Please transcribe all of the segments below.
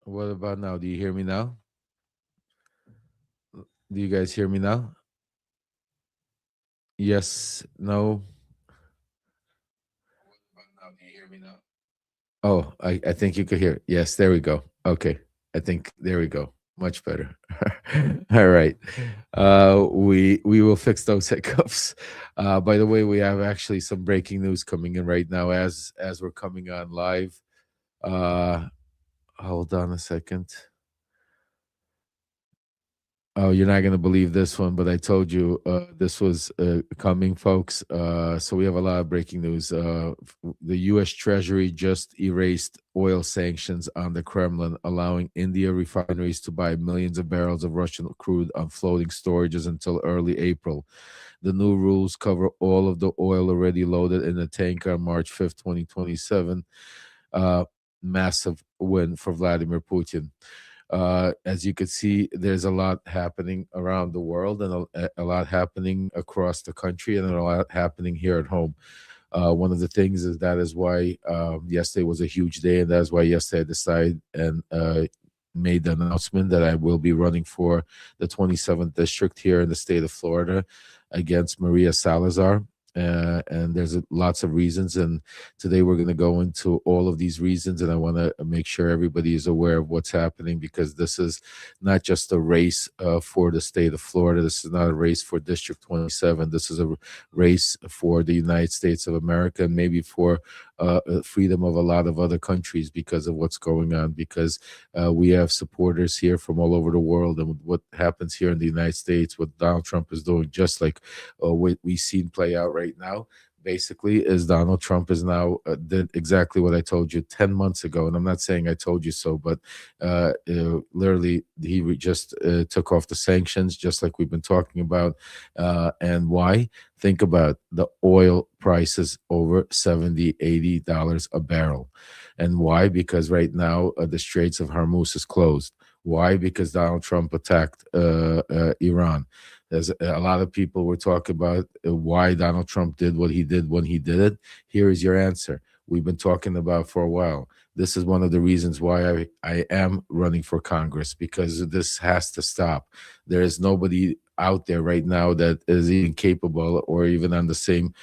What about now? Do you hear me now? Do you guys hear me now? Yes, no. Now, do you hear me now? Oh, I think you could hear. Yes, there we go. Okay. I think there we go. Much better. All right. We will fix those hiccups. By the way, we have actually some breaking news coming in right now as we're coming on live. Uh hold on a second. Oh, you're not going to believe this one, but I told you this was coming, folks. So we have a lot of breaking news. The U.S. Treasury just erased oil sanctions on the Kremlin, allowing India refineries to buy millions of barrels of Russian crude on floating storages until early April. The new rules cover all of the oil already loaded in a tanker on March 5th, 2027. Uh, Massive win for Vladimir Putin. As you can see, there's a lot happening around the world and a lot happening across the country and a lot happening here at home. One of the things is that is why yesterday was a huge day, and that's why yesterday I decided and made the announcement that I will be running for the 27th district here in the state of Florida against Maria Salazar. And there's lots of reasons, and today we're going to go into all of these reasons, and I want to make sure everybody is aware of what's happening because this is not just a race for the state of Florida. This is not a race for District 27. This is a race for the United States of America and maybe for freedom of a lot of other countries because of what's going on. Because we have supporters here from all over the world, and what happens here in the United States, what Donald Trump is doing, just like what we've seen play out right now basically is Donald Trump is now did exactly what I told you 10 months ago. And I'm not saying I told you so, but literally just took off the sanctions, just like we've been talking about. And why? Think about the oil prices over 70, $80 a barrel. And why? Because right now the Straits of Hormuz is closed. Why? Because Donald Trump attacked Iran. There's a lot of people were talking about why Donald Trump did what he did when he did it. Here is your answer. We've been talking about for a while. This is one of the reasons why I am running for Congress because this has to stop. There is nobody out there right now that is even capable or even on the same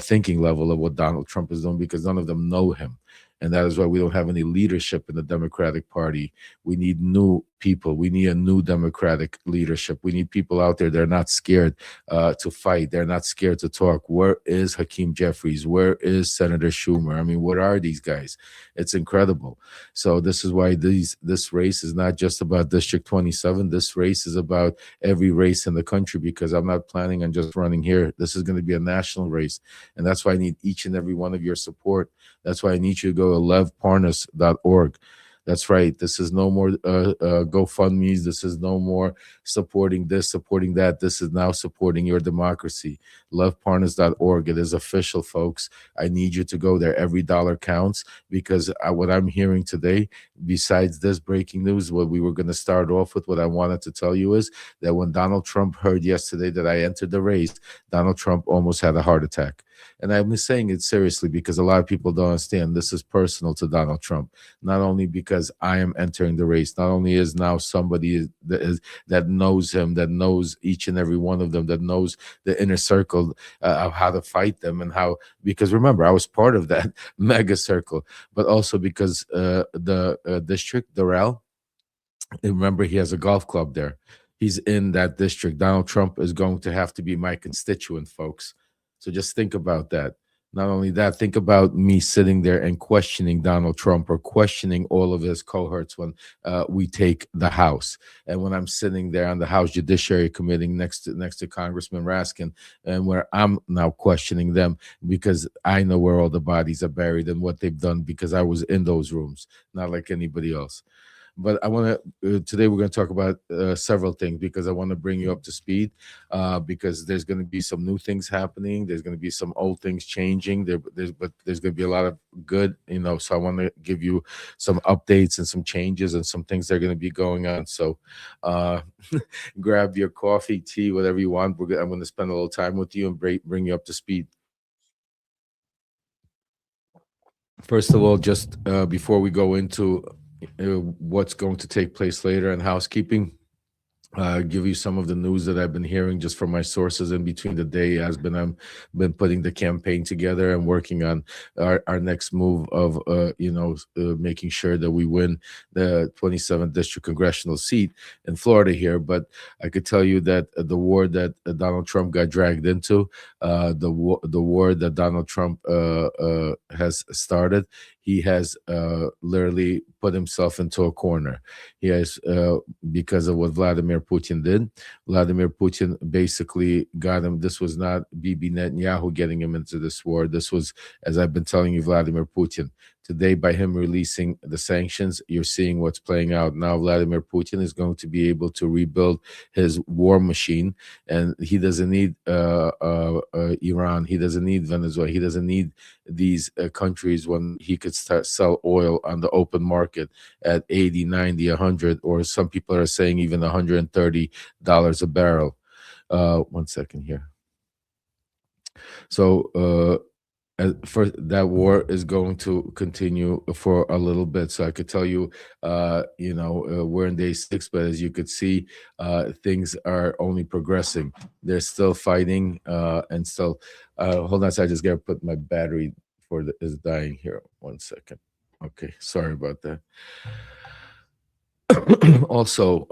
thinking level of what Donald Trump is doing because none of them know him. And that is why we don't have any leadership in the Democratic Party. We need new people. We need a new Democratic leadership. We need people out there that are not scared to fight. They're not scared to talk. Where is Hakeem Jeffries? Where is Senator Schumer? I mean, what are these guys? It's incredible. So this is why this race is not just about District 27. This race is about every race in the country because I'm not planning on just running here. This is going to be a national race. And that's why I need each and every one of your support. That's why I need you to go to LEVparnas.org. That's right. This is no more GoFundMe's. This is no more supporting this, supporting that. This is now supporting your democracy. LoveParnas.org. It is official, folks. I need you to go there. Every dollar counts because what I'm hearing today, besides this breaking news, what we were going to start off with, what I wanted to tell you is that when Donald Trump heard yesterday that I entered the race, Donald Trump almost had a heart attack. And I'm saying it seriously because a lot of people don't understand this is personal to Donald Trump. Not only because I am entering the race, not only is now somebody that knows him, that knows each and every one of them, that knows the inner circle of how to fight them and how, because remember, I was part of that mega circle, but also because the district, Doral, remember, he has a golf club there. He's in that district. Donald Trump is going to have to be my constituent, folks. So just think about that. Not only that, think about me sitting there and questioning Donald Trump or questioning all of his cohorts when we take the House, and when I'm sitting there on the House Judiciary Committee next to Congressman Raskin, and where I'm now questioning them because I know where all the bodies are buried and what they've done because I was in those rooms, not like anybody else. But I want to today we're going to talk about several things because I want to bring you up to speed because there's going to be some new things happening. There's going to be some old things changing. But there's going to be a lot of good, So I want to give you some updates and some changes and some things that are going to be going on. So uh, grab your coffee, tea, whatever you want. I'm going to spend a little time with you and bring you up to speed. First of all, just before we go into what's going to take place later in housekeeping. Give you some of the news that I've been hearing just from my sources in between the day. Has been I'm been putting the campaign together and working on our next move of making sure that we win the 27th district congressional seat in Florida here. But I could tell you that the war that Donald Trump got dragged into, the war that Donald Trump has started, he has literally put himself into a corner. He has because of what Vladimir Putin did. Vladimir Putin basically got him. This was not Bibi Netanyahu getting him into this war. This was, as I've been telling you, Vladimir Putin. Today, by him releasing the sanctions, you're seeing what's playing out. Now, Vladimir Putin is going to be able to rebuild his war machine, and he doesn't need Iran. He doesn't need Venezuela. He doesn't need these countries when he could start sell oil on the open market at 80, 90, 100, or some people are saying even $130 a barrel. One second here. So for that war is going to continue for a little bit. So I could tell you, we're in day 6, but as you could see, things are only progressing. They're still fighting and still. Hold on, so I just gotta put my battery is dying here. One second. Okay, sorry about that. Also,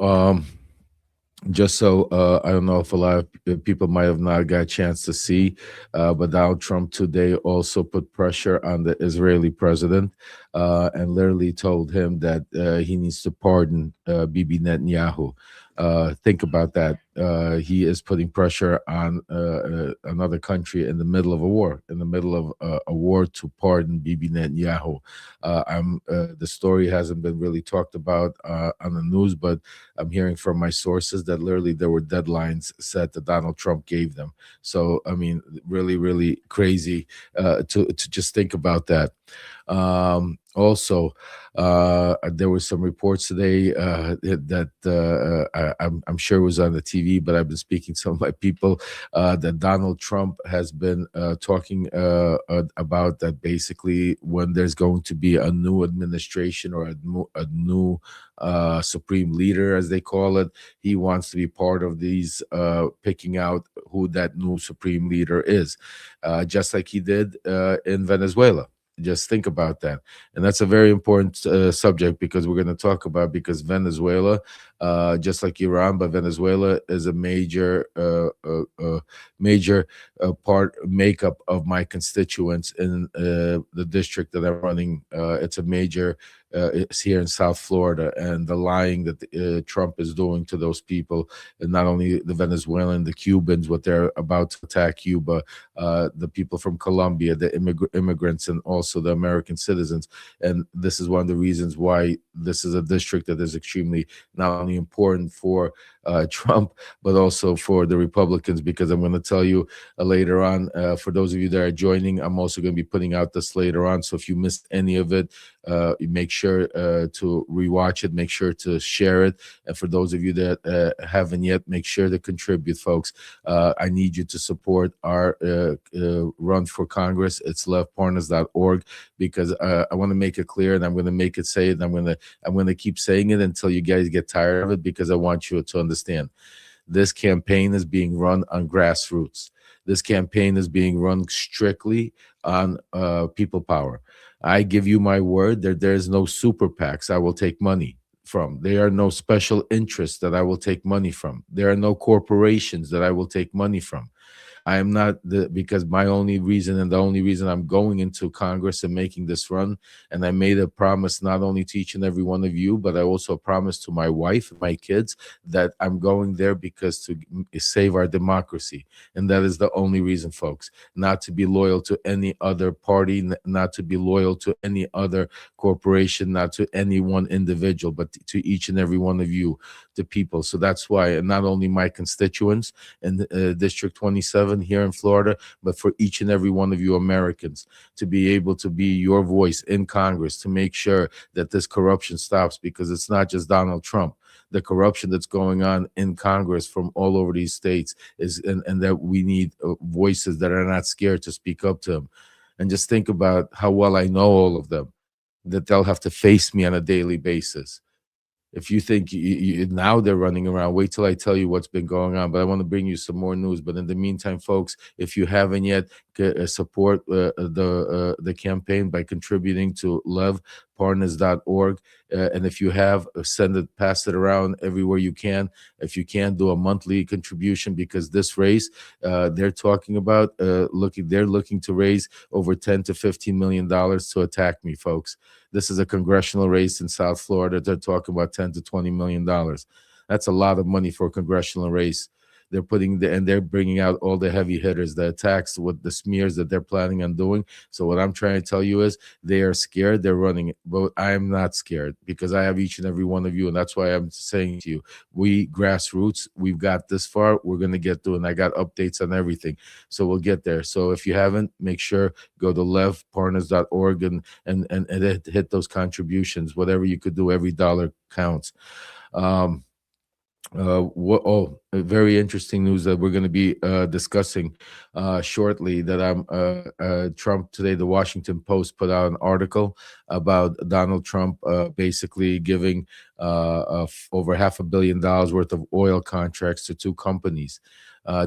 just so I don't know if a lot of people might have not got a chance to see, but Donald Trump today also put pressure on the Israeli president and literally told him that he needs to pardon Bibi Netanyahu. Think about that. He is putting pressure on another country in the middle of a war, a war to pardon Bibi Netanyahu. The story hasn't been really talked about on the news, but I'm hearing from my sources that literally there were deadlines set that Donald Trump gave them. So, I mean, really, really crazy to just think about that. Also, there were some reports today that I'm sure it was on the TV, but I've been speaking to some of my people that Donald Trump has been talking about that basically when there's going to be a new administration or a new supreme leader, as they call it, he wants to be part of these picking out who that new supreme leader is, just like he did in Venezuela. Just think about that. And that's a very important subject because we're going to talk about, because Venezuela, just like Iran, but Venezuela is a major makeup of my constituents in the district that I'm running. It's a major it's here in South Florida, and the lying that Trump is doing to those people, and not only the Venezuelan, the Cubans, what they're about to attack Cuba, the people from Colombia, the immigrants, and also the American citizens. And this is one of the reasons why this is a district that is extremely not only important for Trump, but also for the Republicans, because I'm going to tell you later on, for those of you that are joining, I'm also going to be putting out this later on. So if you missed any of it, make sure to rewatch it, make sure to share it. And for those of you that haven't yet, make sure to contribute, folks. I need you to support our run for Congress. It's LEVparnas.org, because I want to make it clear, and I'm going to make it say it, and I'm going to keep saying it until you guys get tired of it, because I want you to understand this campaign is being run on grassroots. This campaign is being run strictly on people power. I give you my word that there's no super PACs I will take money from. There are no special interests that I will take money from. There are no corporations that I will take money from. I am not because my only reason, and the only reason I'm going into Congress and making this run, and I made a promise not only to each and every one of you, but I also promised to my wife and my kids that I'm going there because to save our democracy. And that is the only reason, folks, not to be loyal to any other party, not to be loyal to any other corporation, not to any one individual, but to each and every one of you, the people. So that's why, and not only my constituents in District 27 here in Florida, but for each and every one of you Americans, to be able to be your voice in Congress to make sure that this corruption stops, because it's not just Donald Trump. The corruption that's going on in Congress from all over these states is, and that we need voices that are not scared to speak up to them. And just think about how well I know all of them. that they'll have to face me on a daily basis. If you think now they're running around, wait till I tell you what's been going on. But I want to bring you some more news. But in the meantime, folks, if you haven't yet, support the campaign by contributing to LEVparnas.org. And if you have, send it, pass it around everywhere you can. If you can, do a monthly contribution, because this race, they're talking about they're looking to raise over 10 to 15 million dollars to attack me, folks. This is a congressional race in South Florida. They're talking about 10 to 20 million dollars. That's a lot of money for a congressional race. They're bringing out all the heavy hitters, the attacks with the smears that they're planning on doing. So what I'm trying to tell you is they are scared. They're running, but I am not scared, because I have each and every one of you, and that's why I'm saying to you, we Grassroots, we've got this far. We're gonna get through, and I got updates on everything, so we'll get there. So if you haven't, make sure go to LEVparnas.org and hit those contributions. Whatever you could do, every dollar counts. Very interesting news that we're going to be discussing shortly. That Trump today, the Washington Post put out an article about Donald Trump basically giving over $500 million worth of oil contracts to two companies.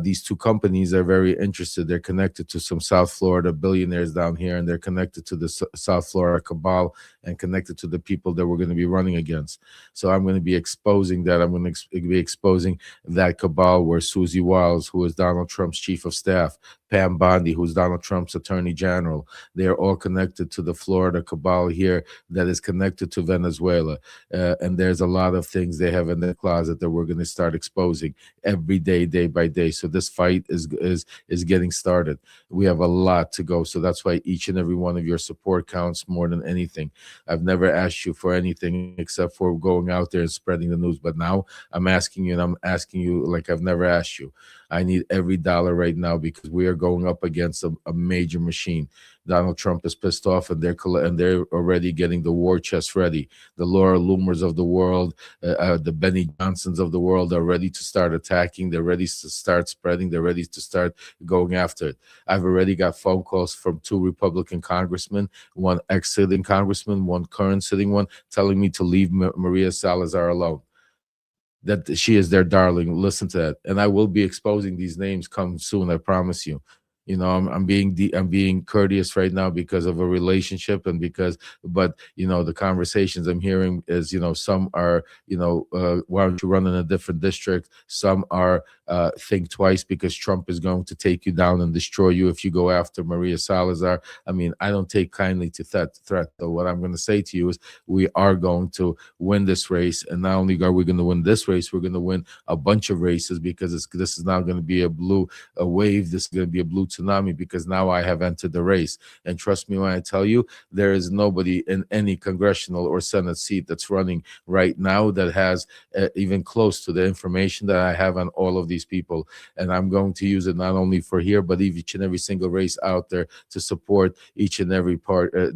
These two companies are very interested. They're connected to some South Florida billionaires down here, and they're connected to the South Florida cabal and connected to the people that we're going to be running against. So I'm going to be exposing that. I'm going to be exposing that cabal, where Susie Wiles, who is Donald Trump's chief of staff, Pam Bondi, who's Donald Trump's attorney general, they're all connected to the Florida cabal here that is connected to Venezuela. And there's a lot of things they have in their closet that we're going to start exposing every day, day by day. So this fight is getting started. We have a lot to go. So that's why each and every one of your support counts more than anything. I've never asked you for anything except for going out there and spreading the news. But now I'm asking you, and I'm asking you like I've never asked you. I need every dollar right now, because we are going up against a major machine. Donald Trump is pissed off, and they're already getting the war chest ready. The Laura Loomers of the world, the Benny Johnsons of the world are ready to start attacking. They're ready to start spreading. They're ready to start going after it. I've already got phone calls from two Republican congressmen, one ex-sitting congressman, one current sitting one, telling me to leave Maria Salazar alone, that she is their darling. Listen to that. And I will be exposing these names come soon, I promise you. You know, I'm being courteous right now because of a relationship, and but the conversations I'm hearing is, some are, why don't you run in a different district? Some are, think twice, because Trump is going to take you down and destroy you if you go after Maria Salazar. I mean, I don't take kindly to that threat. So what I'm going to say to you is, we are going to win this race, and not only are we going to win this race, we're going to win a bunch of races, because this is now going to be a wave. This is going to be a blue tsunami, because now I have entered the race. And trust me when I tell you, there is nobody in any congressional or Senate seat that's running right now that has even close to the information that I have on all of these people. And I'm going to use it not only for here, but each and every single race out there, to support each and every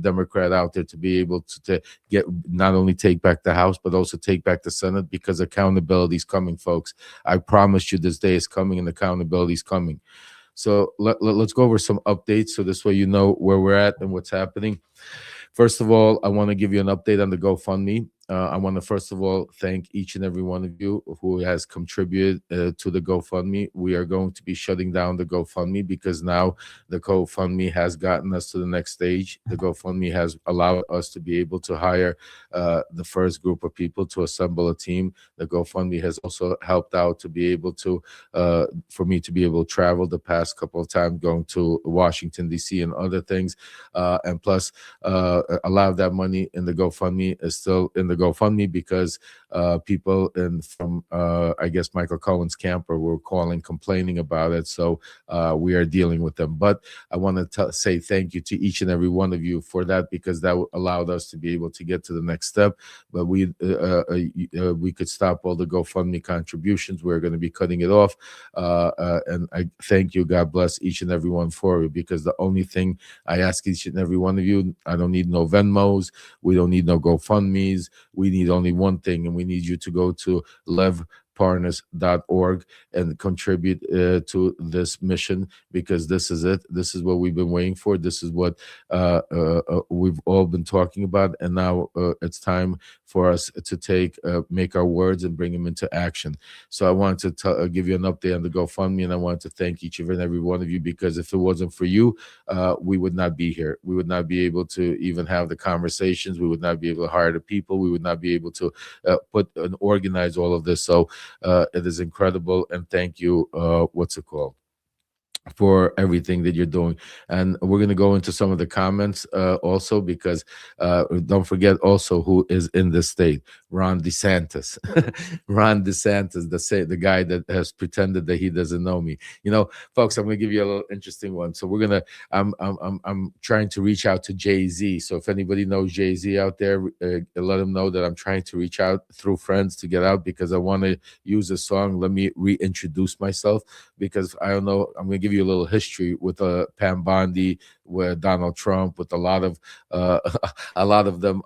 Democrat out there, to be able to get, not only take back the House, but also take back the Senate, because accountability is coming, folks. I promise you, this day is coming, and accountability is coming. So let's go over some updates, so this way you know where we're at and what's happening. First of all, I want to give you an update on the GoFundMe. I want to first of all thank each and every one of you who has contributed to the GoFundMe. We are going to be shutting down the GoFundMe, because now the GoFundMe has gotten us to the next stage. The GoFundMe has allowed us to be able to hire the first group of people to assemble a team. The GoFundMe has also helped out to be able to, for me to be able to travel the past couple of times, going to Washington, D.C. and other things. And plus, a lot of that money in the GoFundMe is still in the GoFundMe, because people from I guess Michael Cohen's camp were calling, complaining about it. So we are dealing with them. But I want to say thank you to each and every one of you for that, because that allowed us to be able to get to the next step. But we could stop all the GoFundMe contributions. We're going to be cutting it off. And I thank you. God bless each and every one for you, because the only thing I ask each and every one of you, I don't need no Venmos. We don't need no GoFundMes. We need only one thing, and we need you to go to LEV LEVparnas.org and contribute to this mission, because this is it. This is what we've been waiting for. This is what we've all been talking about, and now it's time for us to make our words and bring them into action. So I wanted to give you an update on the GoFundMe, and I wanted to thank each and every one of you, because if it wasn't for you, we would not be here. We would not be able to even have the conversations. We would not be able to hire the people. We would not be able to put and organize all of this. So it is incredible, and thank you. What's it called? For everything that you're doing. And we're going to go into some of the comments also, because don't forget also who is in the state. Ron DeSantis. Ron DeSantis, the guy that has pretended that he doesn't know me. Folks, I'm going to give you a little interesting one. So we're going to I'm trying to reach out to Jay-Z. So if anybody knows Jay-Z out there, let him know that I'm trying to reach out through friends to get out, because I want to use a song. Let me reintroduce myself, because I don't know, I'm going to give you a little history with Pam Bondi, with Donald Trump, with a lot of a lot of them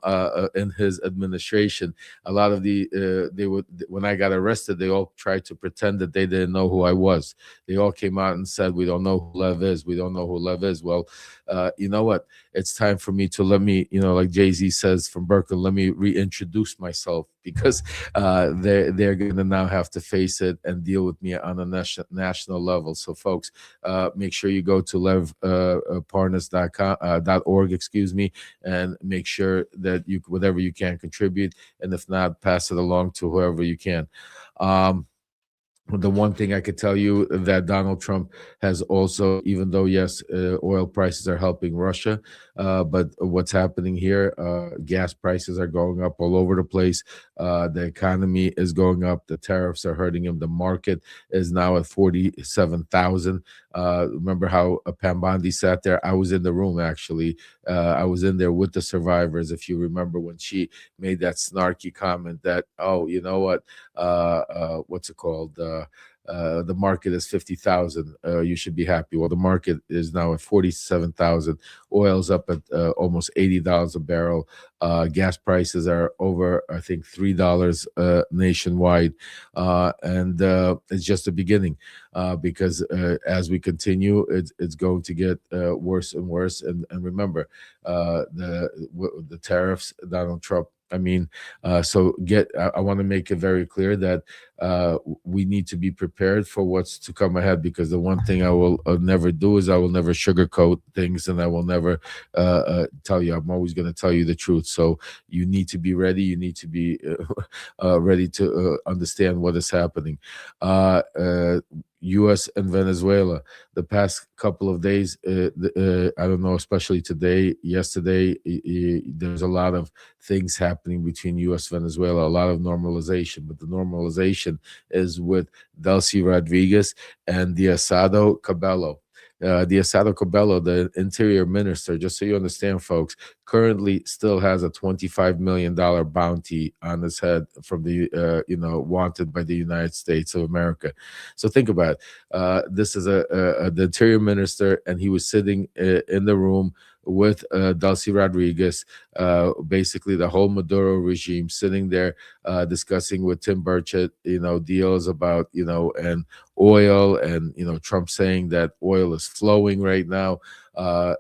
in his administration. A lot of they would, when I got arrested, they all tried to pretend that they didn't know who I was. They all came out and said, "We don't know who Lev is. We don't know who Lev is." Well, you know what? It's time for me to, let me, like Jay-Z says from Berkeley, let me reintroduce myself, because they're going to now have to face it and deal with me on a national level. So folks, make sure you go to LEVparnas.org, excuse me, and make sure that you, whatever you can, contribute, and if not, pass it along to whoever you can. The one thing I could tell you, that Donald Trump has also, even though, yes, oil prices are helping Russia, but what's happening here, gas prices are going up all over the place. The economy is going up. The tariffs are hurting him. The market is now at 47,000. Remember how Pam Bondi sat there? I was in the room, actually. I was in there with the survivors, if you remember, when she made that snarky comment that, oh, you know what? What's it called? The market is 50,000. You should be happy. Well, the market is now at 47,000. Oil's up at almost $80 a barrel. Gas prices are over, I think, $3 nationwide, and it's just the beginning, because as we continue, it's going to get worse and worse. And remember, the tariffs, Donald Trump. I mean, so I want to make it very clear that we need to be prepared for what's to come ahead, because the one thing I will never do is I will never sugarcoat things, and I will never tell you. I'm always going to tell you the truth. So you need to be ready. You need to be ready to understand what is happening. U.S. and Venezuela, the past couple of days, I don't know, especially today, yesterday, there's a lot of things happening between U.S. and Venezuela, a lot of normalization, but the normalization is with Delcy Rodriguez and Diosdado Cabello. Diosdado Cabello, the interior minister, just so you understand, folks, currently still has a $25 million bounty on his head from the, wanted by the United States of America. So think about it. This is the interior minister, and he was sitting in the room with Delcy Rodriguez, basically the whole Maduro regime, sitting there discussing with Tim Burchett, deals about, and oil, and, Trump saying that oil is flowing right now,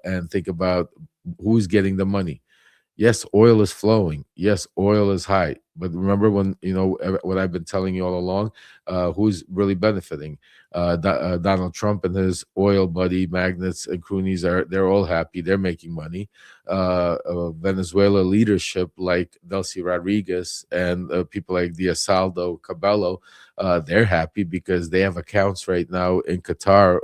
and think about who's getting the money. Yes, oil is flowing. Yes, oil is high. But remember, when what I've been telling you all along, who's really benefiting? Donald Trump and his oil buddy magnates and cronies they're all happy. They're making money. Venezuela leadership like Delcy Rodriguez and people like Diosdado Cabello, they're happy because they have accounts right now in Qatar,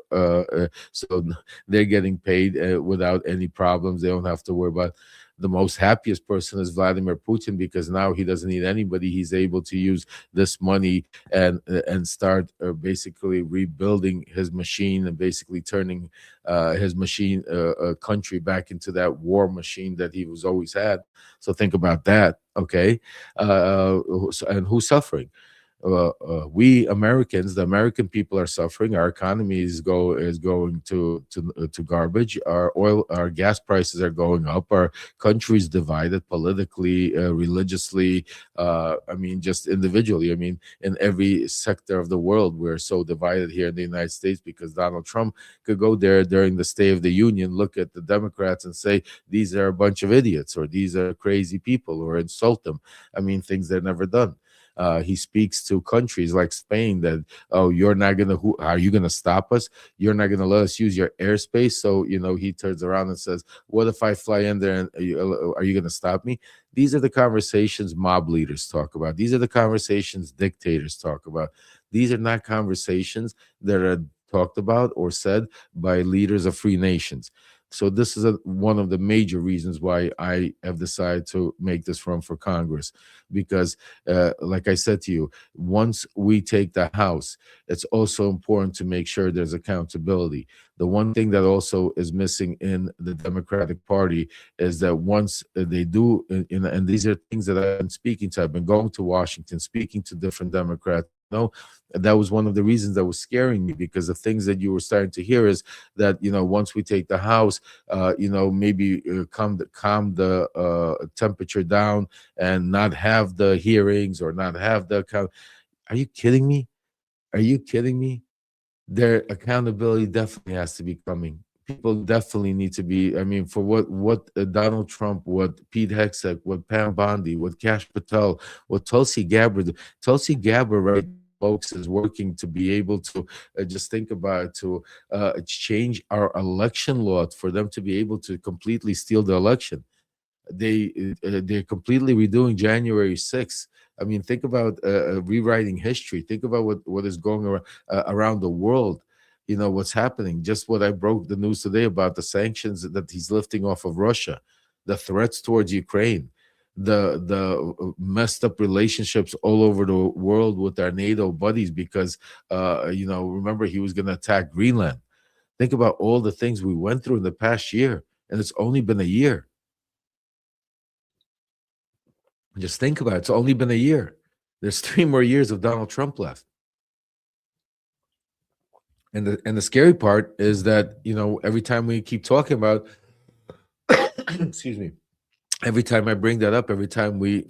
so they're getting paid without any problems. They don't have to worry about. The most happiest person is Vladimir Putin, because now he doesn't need anybody. He's able to use this money and start basically rebuilding his machine, and basically turning his machine country back into that war machine that he was always had. So think about that, okay? And who's suffering? We Americans, the American people, are suffering. Our economy is going to garbage. Our gas prices are going up. Our country is divided politically, religiously. I mean, just individually. I mean, in every sector of the world, we're so divided here in the United States because Donald Trump could go there during the State of the Union, look at the Democrats and say these are a bunch of idiots, or these are crazy people, or insult them. I mean, things they're never done. He speaks to countries like Spain that, oh, you're not gonna, who are you gonna stop us? You're not gonna let us use your airspace. So he turns around and says, what if I fly in there and are you gonna stop me? These are the conversations mob leaders talk about. These are the conversations dictators talk about. These are not conversations that are talked about or said by leaders of free nations. So this is one of the major reasons why I have decided to make this run for Congress, because like I said to you, once we take the House, it's also important to make sure there's accountability. The one thing that also is missing in the Democratic Party is that once they do, and these are things that I've been speaking to, I've been going to Washington, speaking to different Democrats. That was one of the reasons that was scaring me, because the things that you were starting to hear is that once we take the House, maybe calm the temperature down and not have the hearings or not have the account. Are you kidding me? Are you kidding me? Their accountability definitely has to be coming. People definitely need to be. I mean, for what Donald Trump, what Pete Hegseth, what Pam Bondi, what Kash Patel, what Tulsi Gabbard. Tulsi Gabbard, right, folks, is working to be able to just think about it, to change our election law for them to be able to completely steal the election. They're completely redoing January 6th. I mean, think about rewriting history. Think about what is going around the world. What's happening. Just what I broke the news today about the sanctions that he's lifting off of Russia, the threats towards Ukraine, the messed up relationships all over the world with our NATO buddies, because remember, he was going to attack Greenland. Think about all the things we went through in the past year, and it's only been a year. Just think about it. It's only been a year. There's 3 more years of Donald Trump left. And the scary part is that, every time we keep talking about excuse me, every time I bring that up, every time we,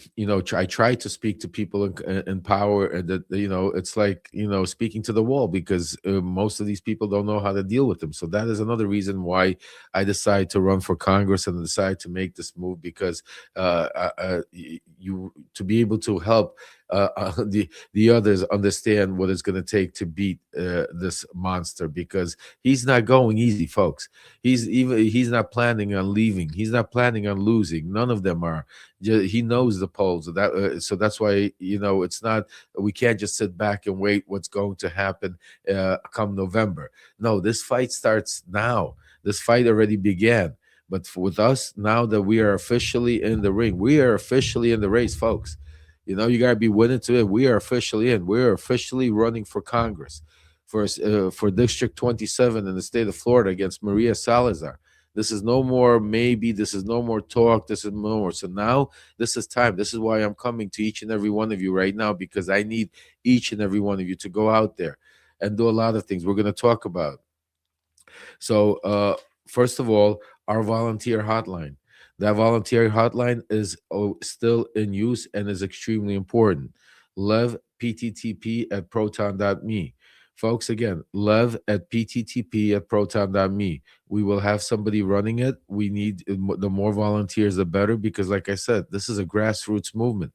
I try to speak to people in power, and that, it's like, speaking to the wall, because most of these people don't know how to deal with them. So that is another reason why I decided to run for Congress and decide to make this move, because you to be able to help the others understand what it's going to take to beat this monster, because he's not going easy, folks. He's not planning on leaving. He's not planning on losing. None of them are. He knows the polls. So that's why, it's not. We can't just sit back and wait what's going to happen come November. No, this fight starts now. This fight already began. But with us, now that we are officially in the ring, we are officially in the race, folks. You got to be winning to it. We are officially in. We are officially running for Congress, for District 27 in the state of Florida against Maria Salazar. This is no more maybe. This is no more talk. This is no more. So now this is time. This is why I'm coming to each and every one of you right now, because I need each and every one of you to go out there and do a lot of things we're going to talk about. So, first of all, our volunteer hotline. That volunteer hotline is still in use and is extremely important. LEV PTTP at proton.me. Folks, again, LEV at PTTP at proton.me. We will have somebody running it. We need the more volunteers, the better, because, like I said, this is a grassroots movement,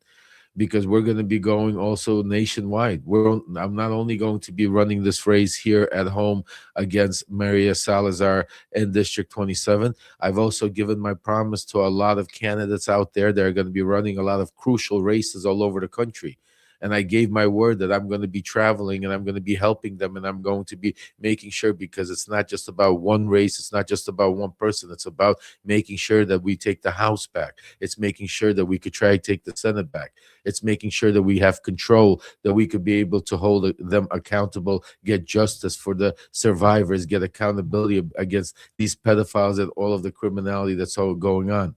because we're going to be going also nationwide. I'm not only going to be running this race here at home against Maria Salazar in District 27. I've also given my promise to a lot of candidates out there that are going to be running a lot of crucial races all over the country. And I gave my word that I'm going to be traveling and I'm going to be helping them, and I'm going to be making sure, because it's not just about one race. It's not just about one person. It's about making sure that we take the House back. It's making sure that we could try to take the Senate back. It's making sure that we have control, that we could be able to hold them accountable, get justice for the survivors, get accountability against these pedophiles and all of the criminality that's all going on.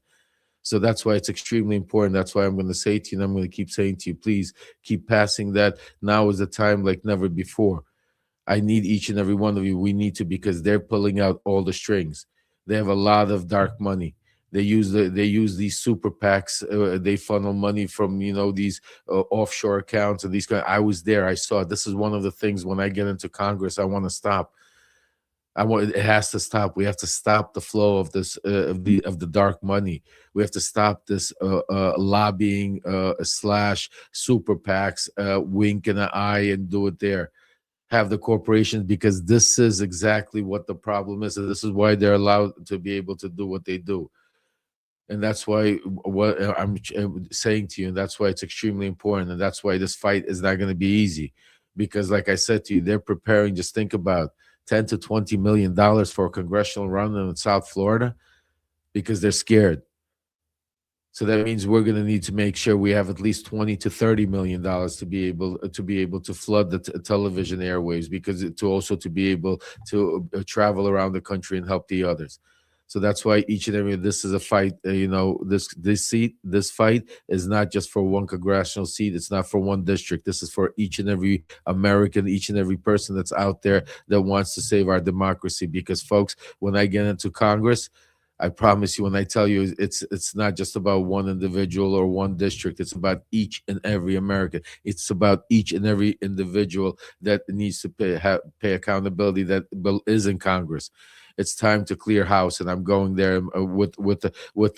So that's why it's extremely important. That's why I'm going to say to you, and I'm going to keep saying to you, please keep passing that. Now is the time like never before. I need each and every one of you. We need to, because they're pulling out all the strings. They have a lot of dark money. They use these super PACs. They funnel money from these offshore accounts and these kind. I was there. I saw it. This is one of the things when I get into Congress, I want to stop. It has to stop. We have to stop the flow of this of the dark money. We have to stop this lobbying slash super PACs, wink and an eye and do it there. Have the corporations, because this is exactly what the problem is, and this is why they're allowed to be able to do what they do. And that's why what I'm saying to you, and that's why it's extremely important, and that's why this fight is not going to be easy, because like I said to you, they're preparing. Just think about 10 to 20 million dollars for a congressional run in South Florida, because they're scared. So that means we're going to need to make sure we have at least 20 to 30 million dollars to be able to flood the television airwaves, because to also to be able to travel around the country and help the others. So that's why each and every this is a fight. This fight is not just for one congressional seat. It's not for one district. This is for each and every American, each and every person that's out there that wants to save our democracy. Because folks, when I get into Congress, I promise you, when I tell you, it's not just about one individual or one district. It's about each and every American. It's about each and every individual that needs to pay accountability, that is in Congress. It's time to clear house, and I'm going there with what's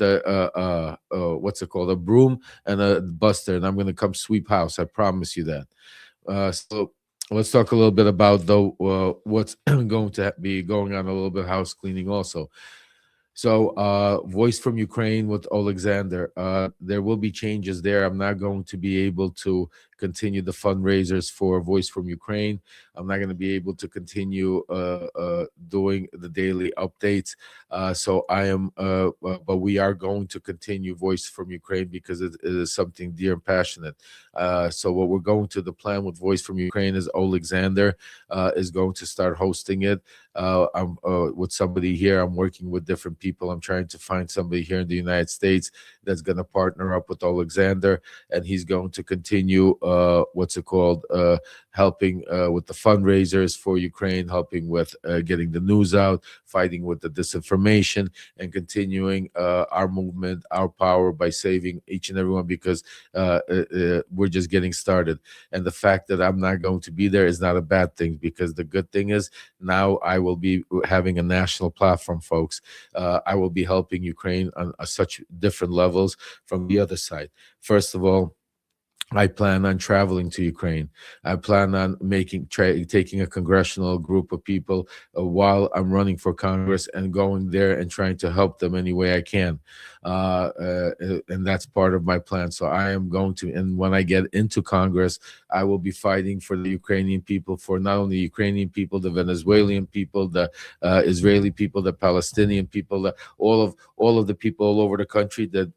it called, a broom and a buster, and I'm going to come sweep house. I promise you that. So let's talk a little bit about though what's going to be going on, a little bit of house cleaning also. So, Voice from Ukraine with Alexander. There will be changes there. I'm not going to be able to continue the fundraisers for Voice from Ukraine. I'm not going to be able to continue doing the daily updates. So I am, but we are going to continue Voice from Ukraine, because it is something dear and passionate. So what we're going to, the plan with Voice from Ukraine is Alexander is going to start hosting it. I'm with somebody here. I'm working with different people. I'm trying to find somebody here in the United States that's going to partner up with Alexander, and he's going to continue helping with the fundraisers for Ukraine, helping with getting the news out, fighting with the disinformation, and continuing our movement, our power by saving each and everyone, because we're just getting started. And the fact that I'm not going to be there is not a bad thing, because the good thing is now I will be having a national platform, folks. I will be helping Ukraine on such different levels from the other side. First of all, I plan on traveling to Ukraine. I plan on taking a congressional group of people while I'm running for Congress, and going there and trying to help them any way I can. And that's part of my plan. So I am going to, and when I get into Congress, I will be fighting for the Ukrainian people, for not only Ukrainian people, the Venezuelan people, the Israeli people, the Palestinian people, all of the people all over the country that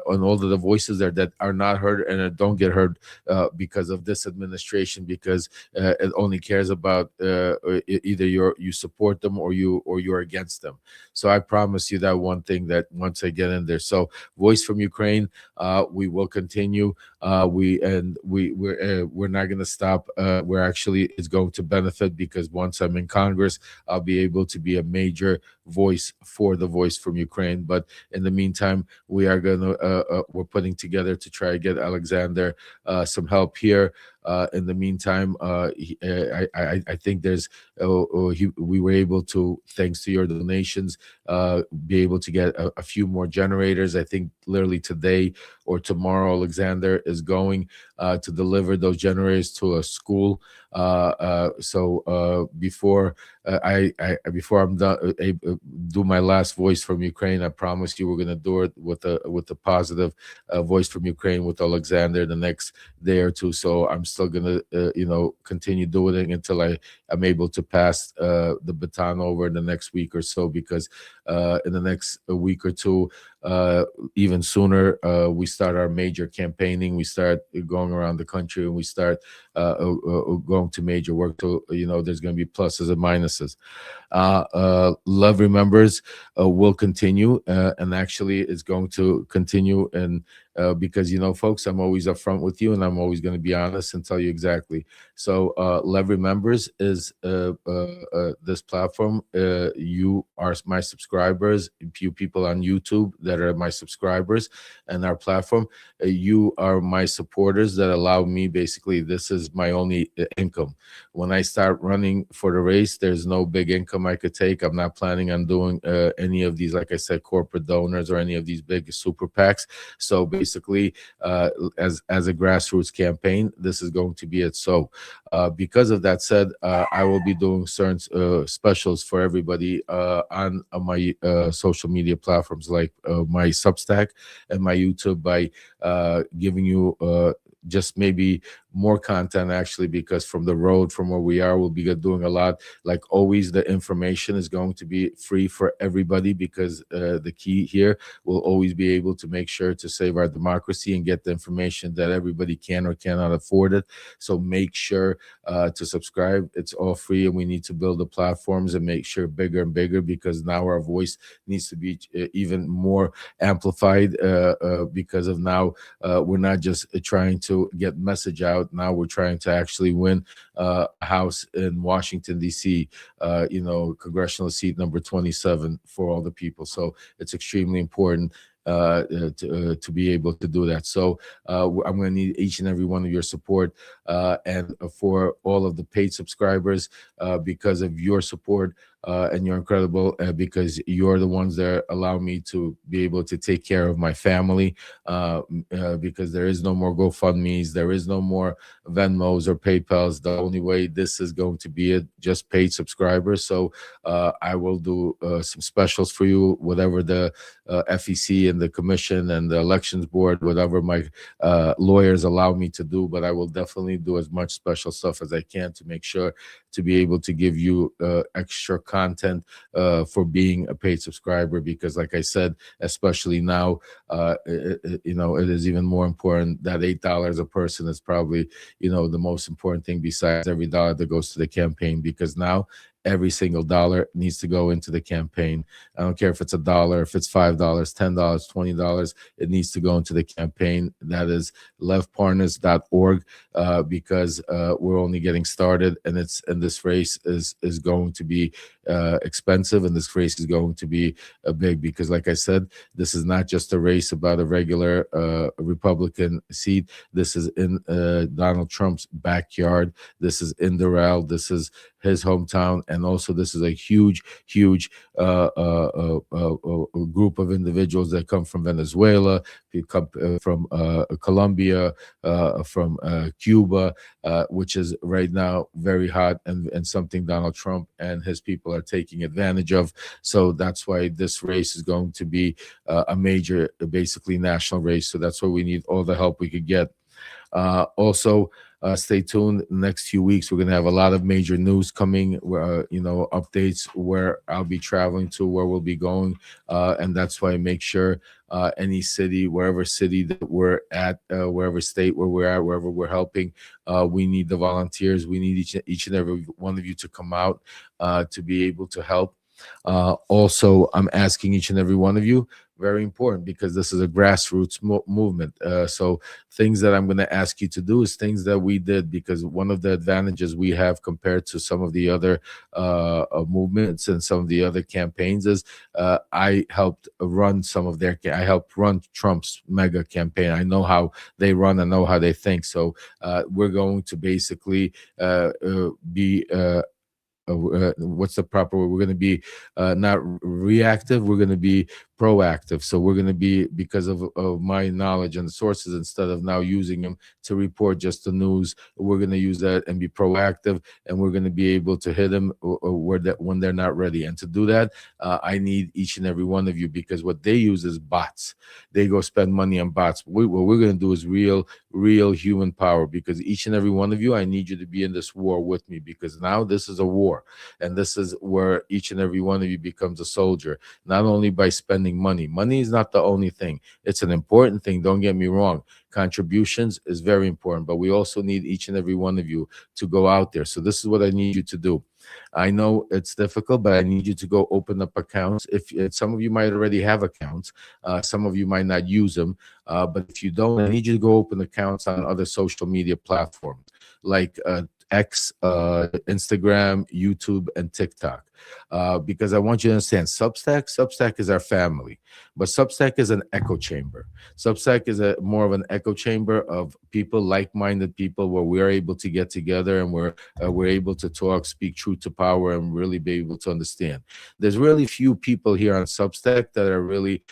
and all of the voices there that are not heard and don't get heard because of this administration, because it only cares about either you support them or you're against them. So I promise you that one thing, that once I get in there. So Voice from Ukraine, we will continue. We're not going to stop. We're actually, it's going to benefit, because once I'm in Congress, I'll be able to be a major voice for the Voice from Ukraine. But in the meantime, we're putting together to try to get Alexander some help here. In the meantime, I think we were able to, thanks to your donations, be able to get a few more generators. I think literally today or tomorrow, Alexander is going to deliver those generators to a school. So before I'm done, do my last Voice from Ukraine, I promise you we're going to do it with a positive Voice from Ukraine with Alexander the next day or two. So I'm still going to continue doing it until I'm able to pass the baton over in the next week or so, because in the next week or two, even sooner, we start our major campaigning. We start going around the country, and we start going to major work. So, there's going to be pluses and minuses. Love Remembers will continue, and actually it's going to continue. And because, folks, I'm always upfront with you, and I'm always going to be honest and tell you exactly. So Lev Remembers is this platform. You are my subscribers. You people on YouTube that are my subscribers and our platform, you are my supporters that allow me, basically, this is my only income. When I start running for the race, there's no big income I could take. I'm not planning on doing any of these, like I said, corporate donors or any of these big super PACs. So basically, as a grassroots campaign, this is going to be it. So because of that said, I will be doing certain specials for everybody on my social media platforms, like my Substack and my YouTube, by giving you just maybe more content, actually, because from the road, from where we are, we'll be doing a lot. Like always, the information is going to be free for everybody, because the key here will always be able to make sure to save our democracy and get the information that everybody can or cannot afford it. So make sure to subscribe. It's all free, and we need to build the platforms and make sure bigger and bigger, because now our voice needs to be even more amplified, because of now we're not just trying to get message out. Now we're trying to actually win a house in Washington, D.C., congressional seat number 27 for all the people. So it's extremely important to be able to do that. So I'm going to need each and every one of your support, and for all of the paid subscribers, because of your support, and you're incredible, because you're the ones that allow me to be able to take care of my family, because there is no more GoFundMes, there is no more Venmos or PayPals. The only way this is going to be it, just paid subscribers. So I will do some specials for you, whatever the FEC and the commission and the elections board, whatever my lawyers allow me to do. But I will definitely do as much special stuff as I can to make sure to be able to give you extra content for being a paid subscriber, because like I said, especially now, it is even more important. That $8 a person is probably, the most important thing, besides every dollar that goes to the campaign, because now every single dollar needs to go into the campaign. I don't care if it's $1, if it's $5, $10, $20, it needs to go into the campaign. That is LEVparnas.org, because we're only getting started, and this race is going to be expensive, and this race is going to be big, because like I said, this is not just a race about a regular Republican seat. This is in Donald Trump's backyard. This is in Doral. This is his hometown, and also this is a huge group of individuals that come from Venezuela, come from Colombia, from Cuba, which is right now very hot, and something Donald Trump and his people are taking advantage of. So that's why this race is going to be a major, basically national race. So that's why we need all the help we could get. Also, stay tuned. Next few weeks, we're going to have a lot of major news coming, where, updates, where I'll be traveling to, where we'll be going. And that's why I make sure any city, wherever city that we're at, wherever state where we're at, wherever we're helping, we need the volunteers. We need each and every one of you to come out to be able to help. Also, I'm asking each and every one of you, very important, because this is a grassroots movement. So things that I'm going to ask you to do is things that we did, because one of the advantages we have compared to some of the other movements and some of the other campaigns is I helped run I helped run Trump's mega campaign. I know how they run. I know how they think. So we're going to basically be what's the proper word? We're going to be not reactive. We're going to be proactive. So we're going to be, because of my knowledge and the sources, instead of now using them to report just the news, we're going to use that and be proactive, and we're going to be able to hit them where that when they're not ready. And to do that, I need each and every one of you, because what they use is bots. They go spend money on bots. What we're going to do is real human power, because each and every one of you, I need you to be in this war with me, because now this is a war, and this is where each and every one of you becomes a soldier, not only by spending money. Money is not the only thing. It's an important thing, don't get me wrong. Contributions is very important, but we also need each and every one of you to go out there. So this is what I need you to do. I know it's difficult, but I need you to go open up accounts. If some of you might already have accounts, some of you might not use them, but if you don't, I need you to go open accounts on other social media platforms like X, Instagram, YouTube, and TikTok. Because I want you to understand, Substack is our family, but Substack is an echo chamber. Substack is more of an echo chamber of people, like-minded people, where we're able to get together, and we're able to talk, speak truth to power, and really be able to understand. There's really few people here on Substack that are really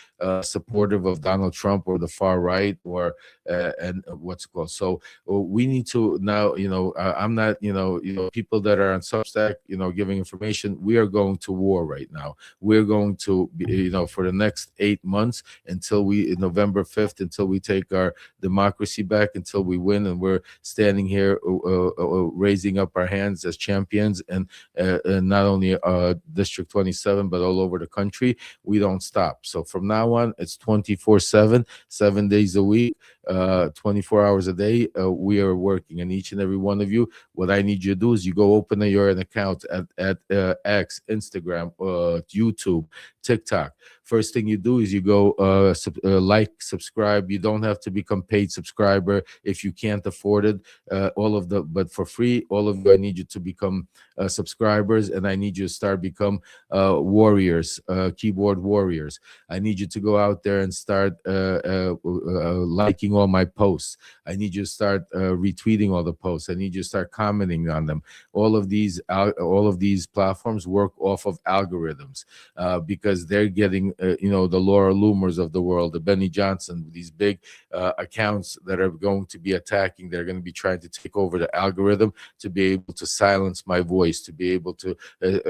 supportive of Donald Trump or the far right, or and what's it called. So we need to now, I'm not, people that are on Substack, giving information. We are going to war right now. We're going to be, for the next 8 months, until November 5th, until we take our democracy back, until we win, and we're standing here raising up our hands as champions, and not only District 27, but all over the country. We don't stop. So from now on, it's 24/7, 7 days a week, 24 hours a day. We are working, and each and every one of you, what I need you to do is you go open your account at X, Instagram, YouTube, TikTok. First thing you do is you go like, subscribe. You don't have to become paid subscriber if you can't afford it. But for free, all of you, I need you to become subscribers, and I need you to start become warriors, keyboard warriors. I need you to go out there and start liking all my posts. I need you to start retweeting all the posts. I need you to start commenting on them. All of these platforms work off of algorithms, because they're getting the Laura Loomers of the world, the Benny Johnson, these big accounts that are going to be attacking. They're going to be trying to take over the algorithm to be able to silence my voice, to be able to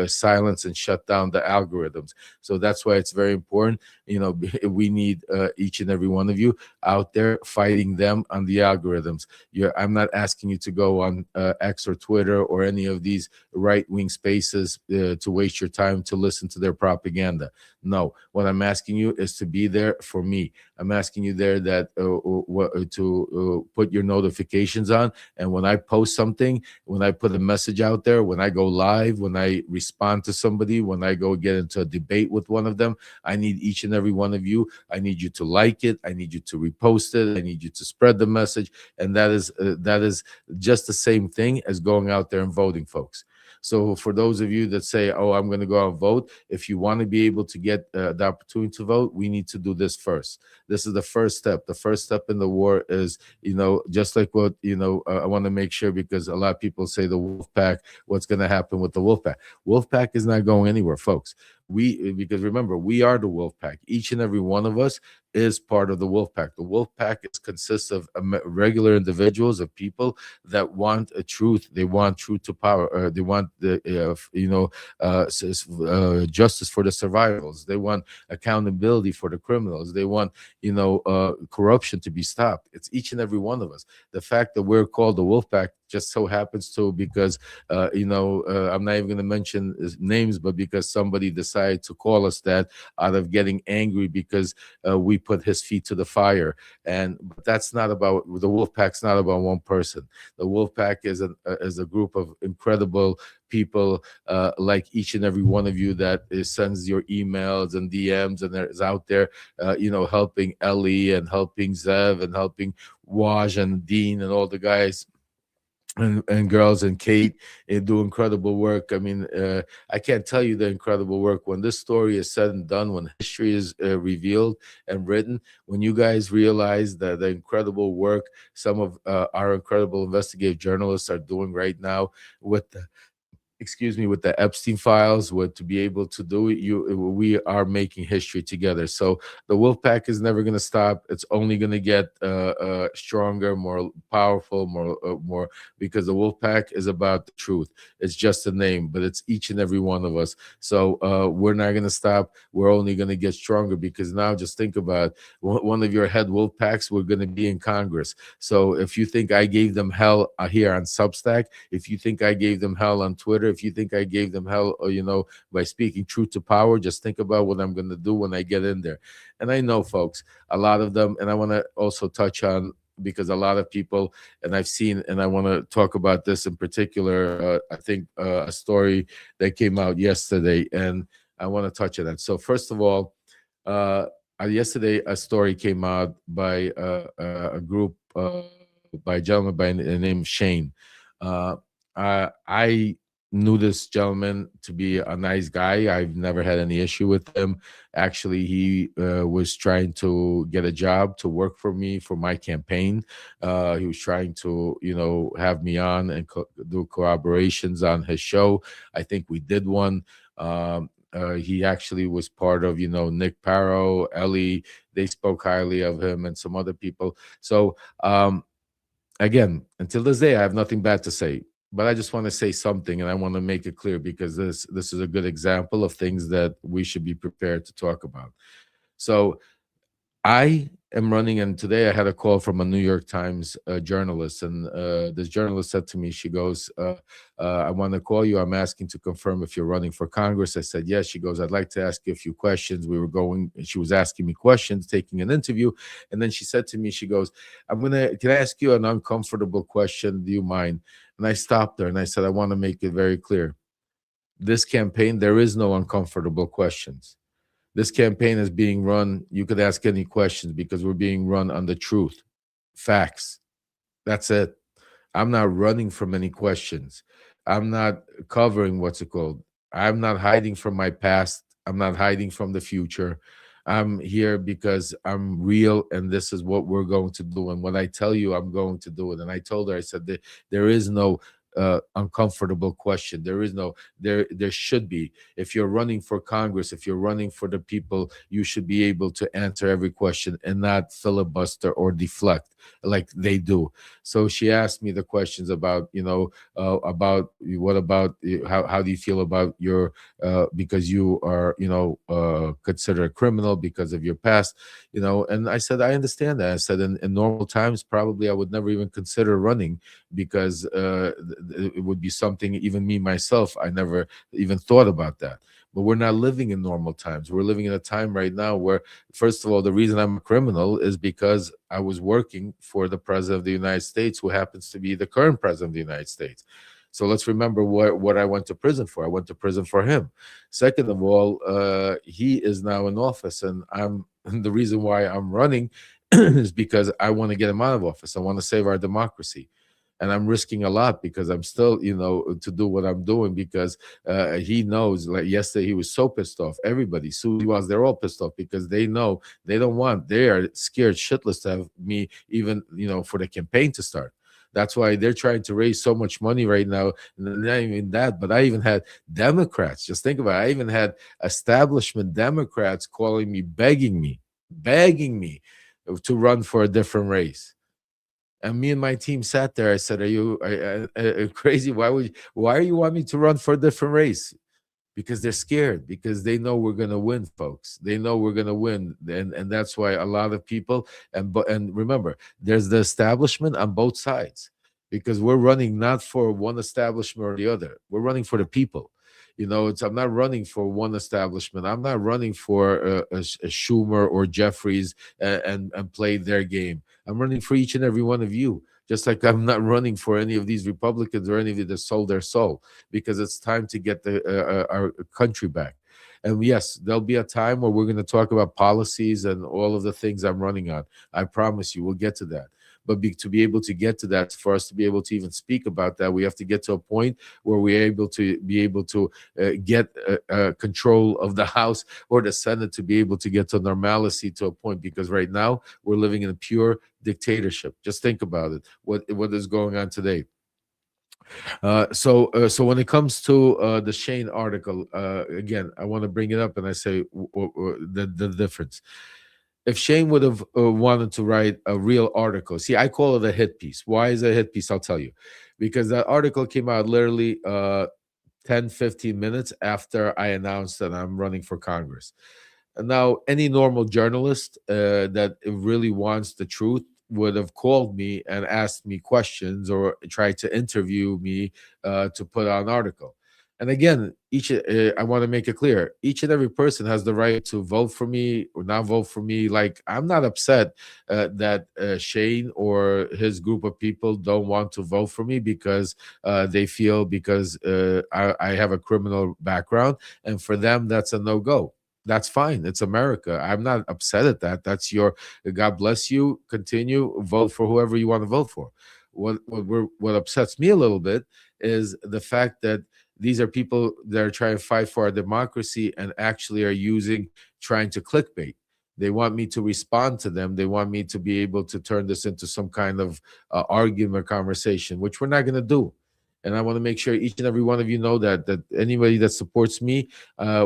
silence and shut down the algorithms. So that's why it's very important. We need each and every one of you out there fighting them on the algorithms. I'm not asking you to go on X or Twitter or any of these right-wing spaces to waste your time to listen to their propaganda. No, what I'm asking you is to be there for me. I'm asking you there that to put your notifications on, and when I post something, when I put a message out there, when I go live, when I respond to somebody, when I go get into a debate with one of them, I need each and every one of you. I need you to like it. I need you to repost it. I need you to spread the message, and that is just the same thing as going out there and voting, folks. So for those of you that say, oh, I'm going to go out and vote, if you want to be able to get the opportunity to vote, we need to do this first. This is the first step. The first step in the war is, just like what, I want to make sure, because a lot of people say the Wolfpack, what's going to happen with the Wolfpack? Wolfpack is not going anywhere, folks. Because remember, we are the Wolfpack. Each and every one of us is part of the Wolfpack. The Wolfpack consists of regular individuals, of people that want a truth. They want truth to power. They want the justice for the survivors. They want accountability for the criminals. They want corruption to be stopped. It's each and every one of us. The fact that we're called the Wolfpack just so happens to, because I'm not even going to mention names, but because somebody decided to call us that out of getting angry because we put his feet to the fire. But that's not about the Wolfpack's not about one person. The Wolfpack is a group of incredible people like each and every one of you that sends your emails and DMs and is out there, helping Ellie and helping Zev and helping Waj and Dean and all the guys and girls and Kate do incredible work. I mean, I can't tell you the incredible work. When this story is said and done, when history is revealed and written, when you guys realize that the incredible work some of our incredible investigative journalists are doing right now with excuse me, with the Epstein files, with to be able to do it, we are making history together. So the Wolfpack is never going to stop. It's only going to get stronger, more powerful, more, because the Wolfpack is about the truth. It's just a name, but it's each and every one of us. So we're not going to stop. We're only going to get stronger, because now just think about one of your head Wolfpacks. We're going to be in Congress. So if you think I gave them hell here on Substack, if you think I gave them hell on Twitter, if you think I gave them hell, by speaking truth to power, just think about what I'm going to do when I get in there. And I know, folks, a lot of them, and I want to also touch on, because a lot of people, and I've seen, and I want to talk about this in particular, I think a story that came out yesterday, and I want to touch on that. So first of all, yesterday a story came out by a group, by a gentleman by the name of Shane. I knew this gentleman to be a nice guy. I've never had any issue with him. Actually, he was trying to get a job to work for me for my campaign. He was trying to, have me on and do collaborations on his show. I think we did one. He actually was part of, Nick Parro, Ellie. They spoke highly of him, and some other people. So, again, until this day, I have nothing bad to say. But I just want to say something, and I want to make it clear, because this is a good example of things that we should be prepared to talk about. So I am running, and today I had a call from a New York Times journalist, and this journalist said to me, she goes, I want to call you. I'm asking to confirm if you're running for Congress. I said, yes. She goes, I'd like to ask you a few questions. She was asking me questions, taking an interview. And then she said to me, she goes, can I ask you an uncomfortable question? Do you mind? And I stopped her and I said, I want to make it very clear. This campaign, there is no uncomfortable questions. This campaign is being run. You could ask any questions, because we're being run on the truth, facts. That's it. I'm not running from any questions. I'm not covering what's it called. I'm not hiding from my past. I'm not hiding from the future. I'm here because I'm real, and this is what we're going to do. And when I tell you, I'm going to do it. And I told her, I said that there is no uncomfortable question. There is no, there should be. If you're running for Congress, if you're running for the people, you should be able to answer every question and not filibuster or deflect like they do. So she asked me the questions about, about what about how do you feel about your because you are, considered a criminal because of your past, and I said, I understand that. I said, in normal times, probably I would never even consider running, because it would be something, even me myself, I never even thought about that. But we're not living in normal times. We're living in a time right now where, first of all, the reason I'm a criminal is because I was working for the president of the United States, who happens to be the current president of the United States. So let's remember what I went to prison for. I went to prison for him. Second of all, he is now in office, and the reason why I'm running is because I want to get him out of office. I want to save our democracy. And I'm risking a lot, because I'm still, to do what I'm doing, because he knows, like yesterday, he was so pissed off. Everybody, Susie was, they're all pissed off, because they know they are scared shitless to have me even, for the campaign to start. That's why they're trying to raise so much money right now. And not even that, but I even had Democrats, just think about it. I even had establishment Democrats calling me, begging me to run for a different race. And me and my team sat there. I said, "Are you crazy? Why are you want me to run for a different race?" Because they're scared, because they know we're going to win, folks. They know we're going to win. And that's why a lot of people, and remember, there's the establishment on both sides, because we're running not for one establishment or the other. We're running for the people. I'm not running for one establishment. I'm not running for a Schumer or Jeffries and play their game. I'm running for each and every one of you. Just like I'm not running for any of these Republicans or any of you that sold their soul, because it's time to get our country back. And yes, there'll be a time where we're going to talk about policies and all of the things I'm running on. I promise you, we'll get to that. But to be able to get to that, for us to be able to even speak about that, we have to get to a point where we're able to get control of the House or the Senate, to be able to get to normalcy to a point. Because right now we're living in a pure dictatorship. Just think about it. What is going on today? So when it comes to the Shane article, again, I want to bring it up, and I say the difference. If Shane would have wanted to write a real article, see, I call it a hit piece. Why is it a hit piece? I'll tell you, because that article came out literally 10, 15 minutes after I announced that I'm running for Congress. And now, any normal journalist that really wants the truth would have called me and asked me questions or tried to interview me to put out an article. And again, I want to make it clear: each and every person has the right to vote for me or not vote for me. Like, I'm not upset that Shane or his group of people don't want to vote for me because they feel because I have a criminal background, and for them that's a no go. That's fine. It's America. I'm not upset at that. That's your God bless you. Continue, vote for whoever you want to vote for. What upsets me a little bit is the fact that these are people that are trying to fight for our democracy and actually are using trying to clickbait. They want me to respond to them. They want me to be able to turn this into some kind of argument or conversation, which we're not going to do. And I want to make sure each and every one of you know that anybody that supports me,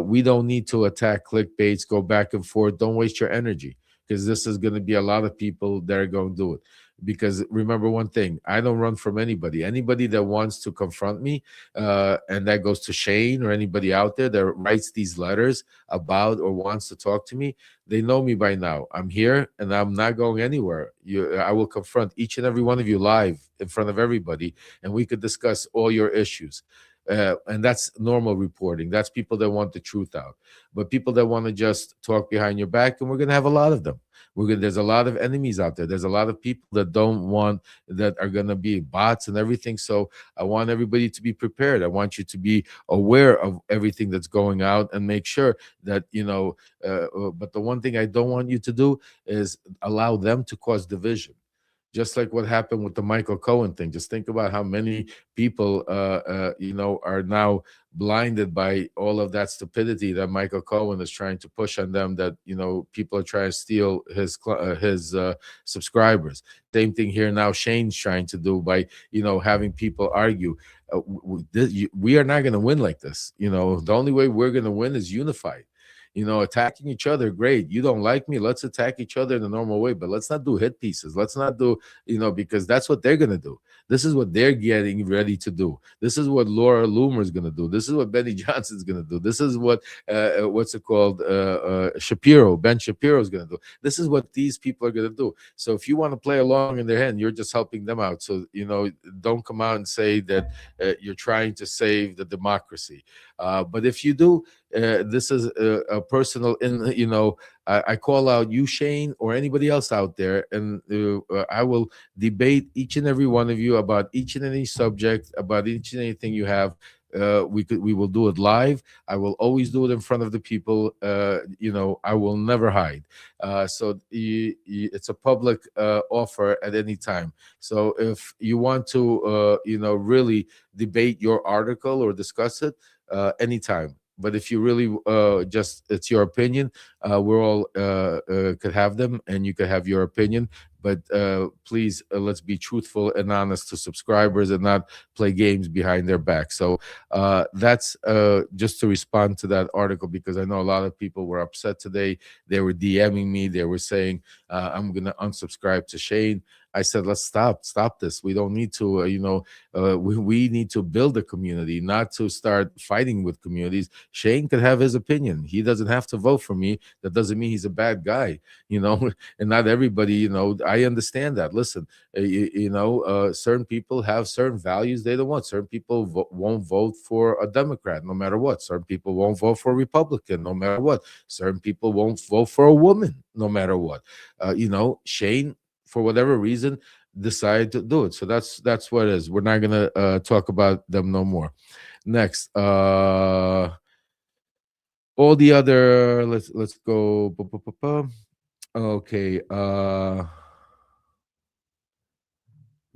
we don't need to attack clickbaits, go back and forth. Don't waste your energy, because this is going to be a lot of people that are going to do it. Because remember one thing, I don't run from anybody. Anybody that wants to confront me, and that goes to Shane or anybody out there that writes these letters about or wants to talk to me, they know me by now. I'm here and I'm not going anywhere. I will confront each and every one of you live in front of everybody, and we could discuss all your issues. And that's normal reporting. That's people that want the truth out. But people that want to just talk behind your back, and we're going to have a lot of them. There's a lot of enemies out there. There's a lot of people that don't want, that are going to be bots and everything. So I want everybody to be prepared. I want you to be aware of everything that's going out and make sure that, but the one thing I don't want you to do is allow them to cause division, just like what happened with the Michael Cohen thing. Just think about how many people, are now blinded by all of that stupidity that Michael Cohen is trying to push on them. That people are trying to steal his subscribers. Same thing here now. Shane's trying to do by having people argue. We are not going to win like this. The only way we're going to win is unified. Attacking each other, great. You don't like me, let's attack each other in the normal way, but let's not do hit pieces. Let's not do, because that's what they're gonna do. This is what they're getting ready to do. This is what Laura Loomer is gonna do. This is what Benny Johnson's gonna do. This is what what's it called? Ben Shapiro is gonna do. This is what these people are gonna do. So if you want to play along in their hand, you're just helping them out. So don't come out and say that you're trying to save the democracy. But if you do, this is a personal, I call out you, Shane, or anybody else out there, and I will debate each and every one of you about each and any subject, about each and anything you have. We will do it live. I will always do it in front of the people. I will never hide. So it's a public offer at any time. So if you want to, really debate your article or discuss it, anytime. But if you really just, it's your opinion, we're all could have them, and you could have your opinion. But please, let's be truthful and honest to subscribers and not play games behind their back. So that's just to respond to that article, because I know a lot of people were upset today. They were DMing me. They were saying, I'm going to unsubscribe to Shane. I said, let's stop this. We don't need to, we need to build a community, not to start fighting with communities. Shane could have his opinion. He doesn't have to vote for me. That doesn't mean he's a bad guy, and not everybody, I understand that. Listen, certain people have certain values they don't want. Certain people won't vote for a Democrat no matter what. Certain people won't vote for a Republican no matter what. Certain people won't vote for a woman no matter what. Shane, for whatever reason, decide to do it. So that's what it is. We're not gonna talk about them no more. Next, all the other. Let's go. Okay.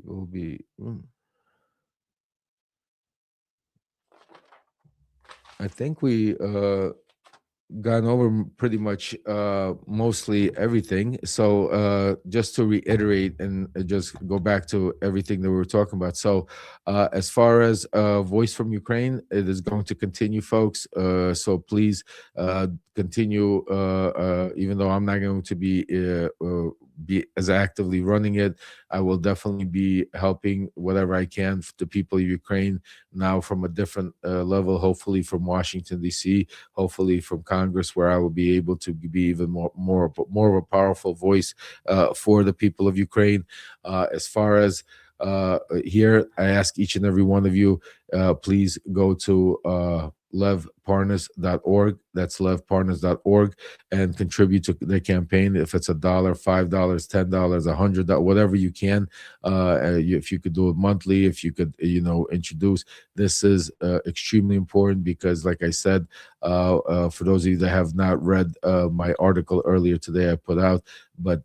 Will be. I think we gone over pretty much mostly everything. So just to reiterate and just go back to everything that we were talking about. So as far as Voice from Ukraine, it is going to continue, folks. So please continue, even though I'm not going to be as actively running it. I will definitely be helping whatever I can the people of Ukraine now from a different level, hopefully from Washington, D.C., hopefully from Congress, where I will be able to be even more of a powerful voice for the people of Ukraine. As far as here, I ask each and every one of you, please go to levparnas.org. That's levparnas.org, and contribute to the campaign. If it's $1, $5, $10, $100, whatever you can. If you could do it monthly, if you could, introduce. This is extremely important because, like I said, for those of you that have not read my article earlier today, I put out, but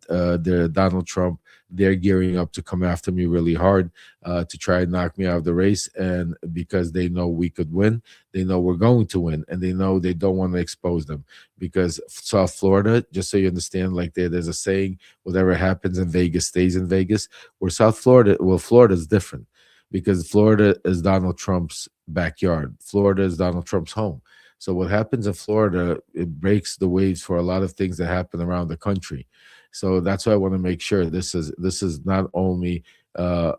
Donald Trump, they're gearing up to come after me really hard to try and knock me out of the race. And because they know we could win, they know we're going to win, and they know they don't want to expose them. Because South Florida, just so you understand, like there's a saying, whatever happens in Vegas stays in Vegas. Where South Florida, well, Florida is different because Florida is Donald Trump's backyard. Florida is Donald Trump's home. So what happens in Florida, it breaks the waves for a lot of things that happen around the country. So that's why I want to make sure this is not only for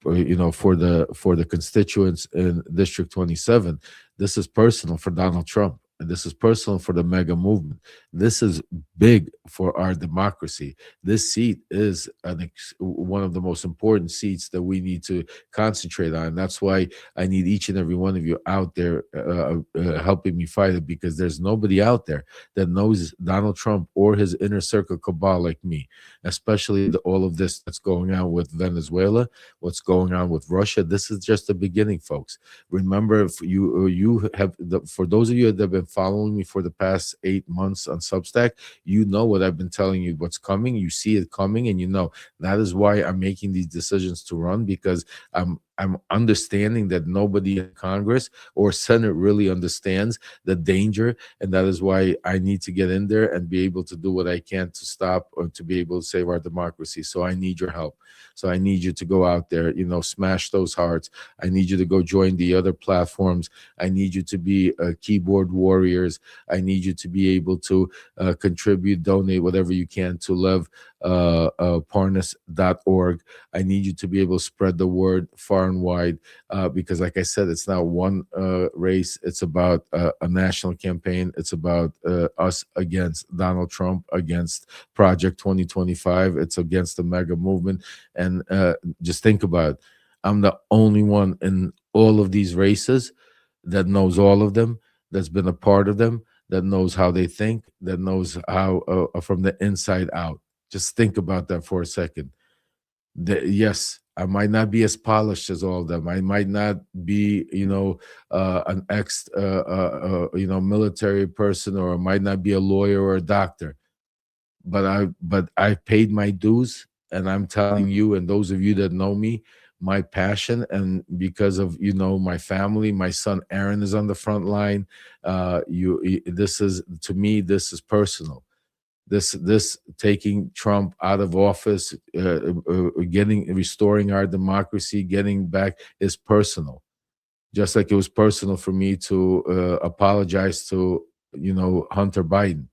the constituents in District 27. This is personal for Donald Trump. And this is personal for the mega movement. This is big for our democracy. This seat is one of the most important seats that we need to concentrate on. That's why I need each and every one of you out there helping me fight it, because there's nobody out there that knows Donald Trump or his inner circle cabal like me, especially all of this that's going on with Venezuela, what's going on with Russia. This is just the beginning, folks. Remember, if for those of you that have been following me for the past 8 months on Substack, you know what I've been telling you, what's coming. You see it coming, and you know that is why I'm making these decisions to run, because I'm understanding that nobody in Congress or Senate really understands the danger, and that is why I need to get in there and be able to do what I can to stop or to be able to save our democracy. So I need your help. So I need you to go out there, smash those hearts. I need you to go join the other platforms. I need you to be keyboard warriors. I need you to be able to contribute, donate whatever you can to LEVparnas.org. I need you to be able to spread the word far and wide, because, like I said, it's not one race. It's about a national campaign. It's about us against Donald Trump, against Project 2025. It's against the mega movement. And just think about it. I'm the only one in all of these races that knows all of them, that's been a part of them, that knows how they think, that knows how from the inside out. Just think about that for a second. Yes, I might not be as polished as all of them. I might not be, an ex, military person, or I might not be a lawyer or a doctor. But I paid my dues, and I'm telling you, and those of you that know me, my passion, and because of my family, my son Aaron is on the front line. This is, to me, this is personal. This taking Trump out of office, restoring our democracy, getting back, is personal. Just like it was personal for me to apologize to Hunter Biden.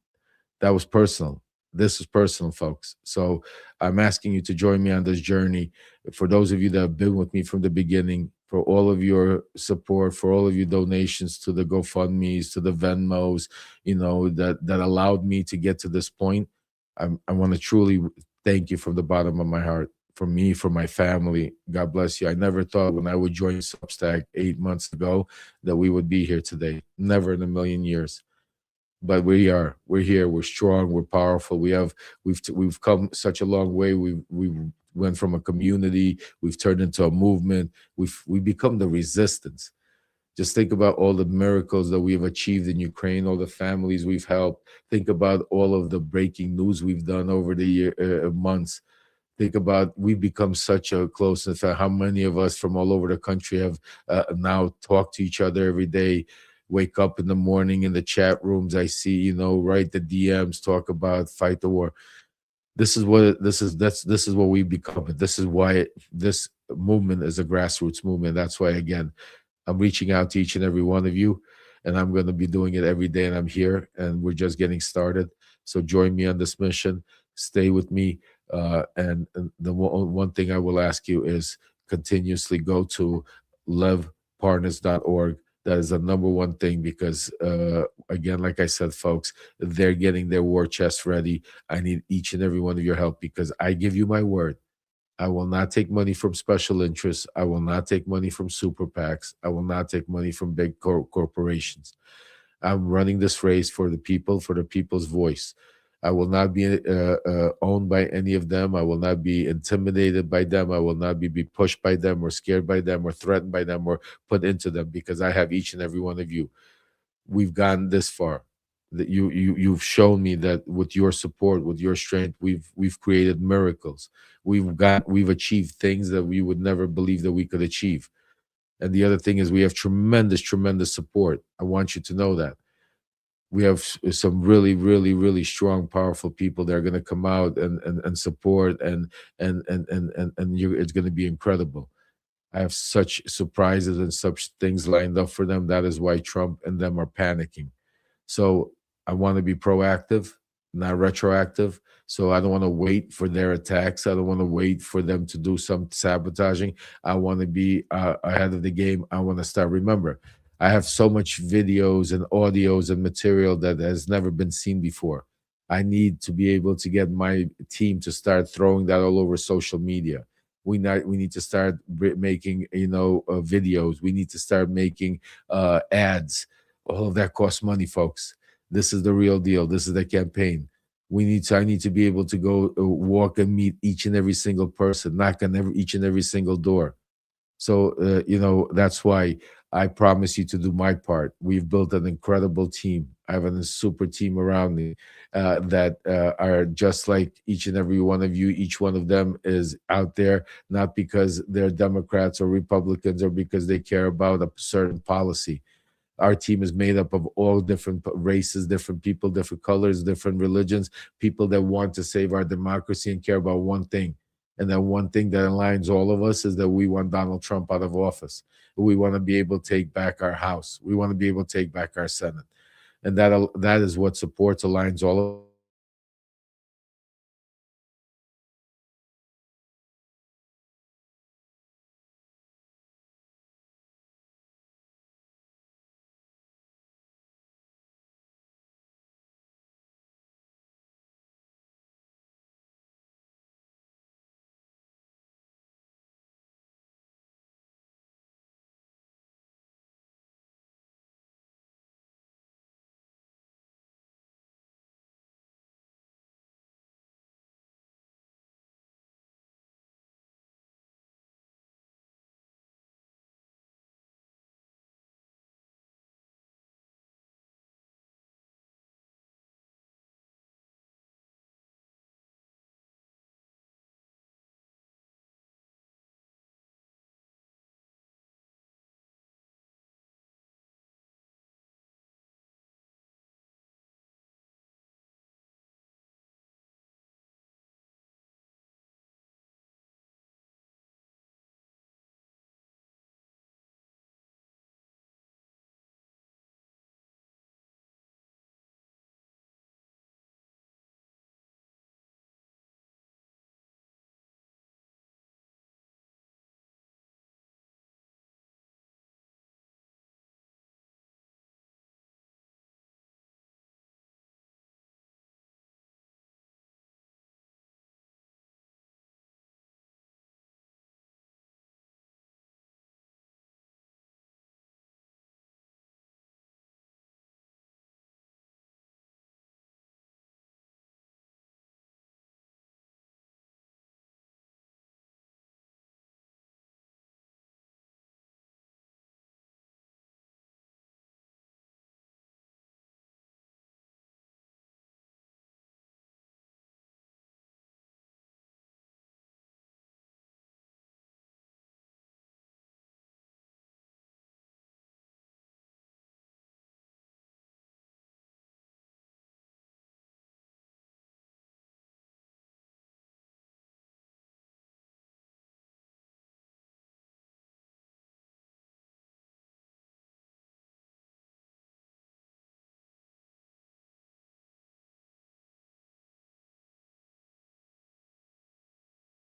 That was personal. This is personal, folks. So I'm asking you to join me on this journey. For those of you that have been with me from the beginning, for all of your support, for all of your donations to the GoFundMe's, to the Venmos, that allowed me to get to this point. I want to truly thank you from the bottom of my heart. For me, for my family, God bless you. I never thought when I would join Substack 8 months ago that we would be here today. Never in a million years. But we're here, we're strong, we're powerful. We've come such a long way. We went from a community, we've turned into a movement, we become the resistance. Just think about all the miracles that we've achieved in Ukraine, all the families we've helped. Think about all of the breaking news we've done over the months. Think about, we've become such a closeness. How many of us from all over the country have now talked to each other every day, wake up in the morning in the chat rooms. I see, write the DMs, talk about fight the war. This is what we become. This is why this movement is a grassroots movement. That's why, again, I'm reaching out to each and every one of you, and I'm going to be doing it every day. And I'm here, and we're just getting started. So join me on this mission. Stay with me. And the one thing I will ask you is continuously go to levparnas.org. That is the number one thing because, again, like I said, folks, they're getting their war chest ready. I need each and every one of your help because I give you my word. I will not take money from special interests. I will not take money from super PACs. I will not take money from big corporations. I'm running this race for the people, for the people's voice. I will not be owned by any of them. I will not be intimidated by them. I will not be pushed by them or scared by them or threatened by them or put into them because I have each and every one of you. We've gotten this far. That you've shown me that with your support, with your strength, we've created miracles. We've achieved things that we would never believe that we could achieve. And the other thing is we have tremendous support. I want you to know that we have some really strong, powerful people that are going to come out and support and it's going to be incredible. I have such surprises and such things lined up for them. That is why Trump and them are panicking. So I want to be proactive, not retroactive. So I don't want to wait for their attacks. I don't want to wait for them to do some sabotaging. I want to be ahead of the game. I want to start. Remember, I have so much videos and audios and material that has never been seen before. I need to be able to get my team to start throwing that all over social media. We need to start making videos. We need to start making ads. All of that costs money, folks. This is the real deal. This is the campaign. I need to be able to go walk and meet each and every single person, knock on each and every single door. So, that's why I promise you to do my part. We've built an incredible team. I have a super team around me that are just like each and every one of you. Each one of them is out there, not because they're Democrats or Republicans or because they care about a certain policy. Our team is made up of all different races, different people, different colors, different religions, people that want to save our democracy and care about one thing. And that one thing that aligns all of us is that we want Donald Trump out of office. We want to be able to take back our House. We want to be able to take back our Senate. And that is what supports aligns all of